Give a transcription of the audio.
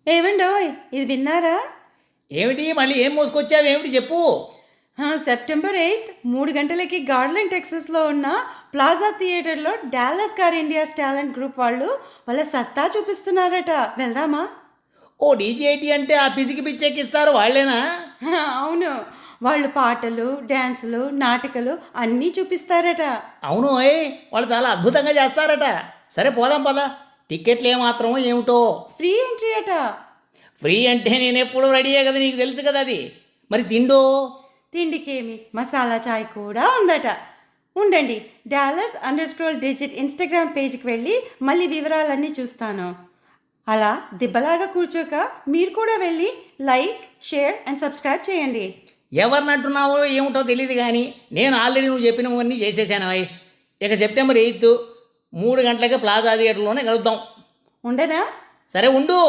ఏమండోయ్ ఇది విన్నారా? ఏమిటి మళ్ళీ ఏం మోసుకొచ్చావేమిటి చెప్పు. సెప్టెంబర్ 8 3 గంటలకి గార్లెండ్ టెక్సస్లో ఉన్న ప్లాజా థియేటర్లో Dallas car India's talent group వాళ్ళు వాళ్ళ సత్తా చూపిస్తున్నారట. వెళ్దామా? ఓ డీజేటీ అంటే ఆ పిసికి పిచ్చెక్కిస్తారు వాళ్ళేనా? అవును, వాళ్ళు పాటలు డ్యాన్సులు నాటికలు అన్నీ చూపిస్తారట. అవును వాళ్ళు చాలా అద్భుతంగా చేస్తారట. సరే పోదాం పదా. టిక్కెట్లు ఏమాత్రం ఏమిటో? ఫ్రీ ఎంట్రీ అట. ఫ్రీ అంటే నేను ఎప్పుడు రెడీయే కదా, నీకు తెలుసు కదా అది. మరి తిండో? తిండికేమి మసాలా చాయ్ కూడా ఉందట. ఉండండి, డాలస్_డిజిట్ ఇన్స్టాగ్రామ్ పేజ్కి వెళ్ళి మళ్ళీ వివరాలన్నీ చూస్తాను. అలా దిబ్బలాగా కూర్చోక మీరు కూడా వెళ్ళి లైక్ షేర్ అండ్ సబ్స్క్రైబ్ చేయండి. ఎవరినంటున్నావో ఏమిటో తెలియదు కానీ నేను ఆల్రెడీ నువ్వు చెప్పినవన్నీ చేసేసాను అవి. ఇక సెప్టెంబర్ 8 3 గంటలకి ప్లాజా థియేటర్లోనే కలుద్దాం. ఉండనా? సరే ఉండు.